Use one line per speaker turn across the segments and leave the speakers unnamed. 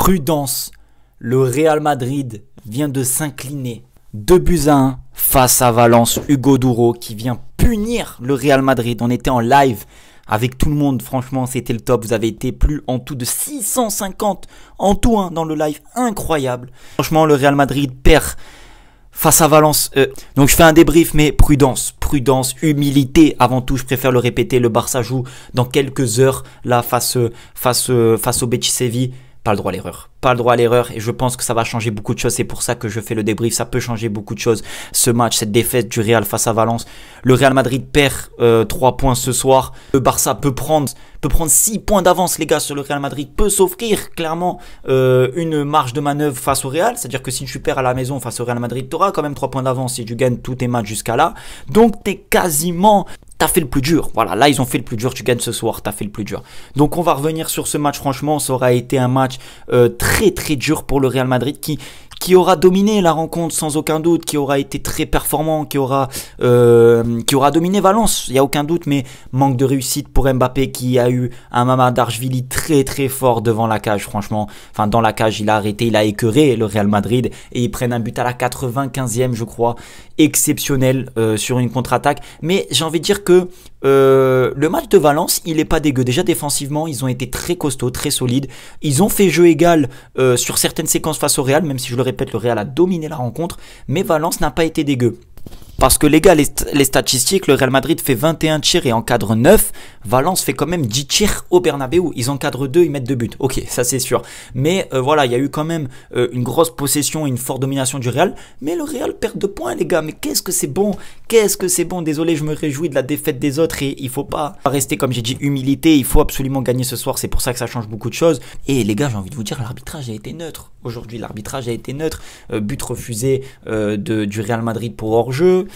Prudence, le Real Madrid vient de s'incliner 2-1 face à Valence. Hugo Duro qui vient punir le Real Madrid. On était en live avec tout le monde, franchement c'était le top. Vous avez été plus en tout de 650 en tout dans le live, incroyable. Franchement le Real Madrid perd face à Valence. Donc je fais un débrief, mais prudence, humilité avant tout, je préfère le répéter. Le Barça joue dans quelques heures là face au Betis Séville. Pas le droit à l'erreur. Pas le droit à l'erreur et je pense que ça va changer beaucoup de choses. C'est pour ça que je fais le débrief. Ça peut changer beaucoup de choses. Ce match, cette défaite du Real face à Valence. Le Real Madrid perd 3 points ce soir. Le Barça peut prendre 6 points d'avance, les gars, sur le Real Madrid. Peut s'offrir clairement une marge de manœuvre face au Real. C'est-à-dire que si tu perds à la maison face au Real Madrid, tu auras quand même 3 points d'avance si tu gagnes tous tes matchs jusqu'à là. Donc tu es quasiment... T'as fait le plus dur. Voilà, là, ils ont fait le plus dur. Tu gagnes ce soir, t'as fait le plus dur. Donc, on va revenir sur ce match. Franchement, ça aura été un match très dur pour le Real Madrid qui aura dominé la rencontre sans aucun doute, qui aura été très performant, qui aura dominé Valence, il n'y a aucun doute, mais manque de réussite pour Mbappé qui a eu un Mamardashvili très fort devant la cage, franchement. Enfin, dans la cage, il a arrêté, il a écœuré le Real Madrid et ils prennent un but à la 95e, je crois, exceptionnel sur une contre-attaque. Mais j'ai envie de dire que le match de Valence, il est pas dégueu. Déjà défensivement, ils ont été très costauds, très solides. Ils ont fait jeu égal sur certaines séquences face au Real, même si je le répète, le Real a dominé la rencontre, mais Valence n'a pas été dégueu. Parce que les gars, les statistiques, le Real Madrid fait 21 tirs et encadre 9. Valence fait quand même 10 tirs au Bernabeu. Ils encadrent 2, ils mettent 2 buts. Ok, ça c'est sûr. Mais voilà, il y a eu quand même une grosse possession, une forte domination du Real. Mais le Real perd 2 points, les gars. Mais qu'est-ce que c'est bon. Qu'est-ce que c'est bon. Désolé, je me réjouis de la défaite des autres. Et il faut pas rester, comme j'ai dit, humilité. Il faut absolument gagner ce soir. C'est pour ça que ça change beaucoup de choses. Et les gars, j'ai envie de vous dire, l'arbitrage a été neutre. Aujourd'hui, l'arbitrage a été neutre. But refusé du Real Madrid pour hors-jeu.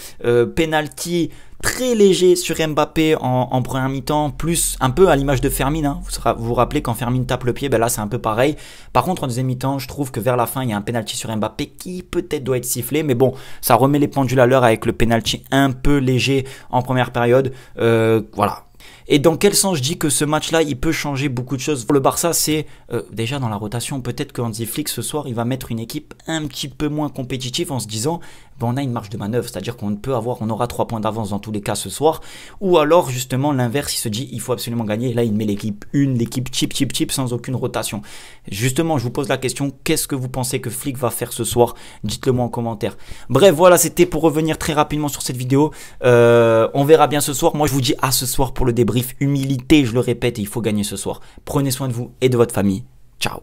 Penalty très léger sur Mbappé en première mi-temps, plus un peu à l'image de Fermin, hein. Vous vous rappelez quand Fermin tape le pied, ben là c'est un peu pareil. Par contre en deuxième mi-temps, je trouve que vers la fin il y a un penalty sur Mbappé qui peut-être doit être sifflé, mais bon, ça remet les pendules à l'heure avec le penalty un peu léger en première période. Voilà. Et dans quel sens je dis que ce match-là, il peut changer beaucoup de choses. Pour le Barça, c'est déjà dans la rotation, peut-être que Hansi Flick ce soir, il va mettre une équipe un petit peu moins compétitive en se disant, ben, on a une marge de manœuvre, c'est-à-dire qu'on aura 3 points d'avance dans tous les cas ce soir. Ou alors justement l'inverse, il se dit, il faut absolument gagner. Et là, il met l'équipe 1, l'équipe cheap sans aucune rotation. Justement, je vous pose la question, qu'est-ce que vous pensez que Flick va faire ce soir? Dites-le moi en commentaire. Bref, voilà, c'était pour revenir très rapidement sur cette vidéo. On verra bien ce soir. Moi, je vous dis à ce soir pour le débrief. Humilité, je le répète, il faut gagner ce soir. Prenez soin de vous et de votre famille. Ciao.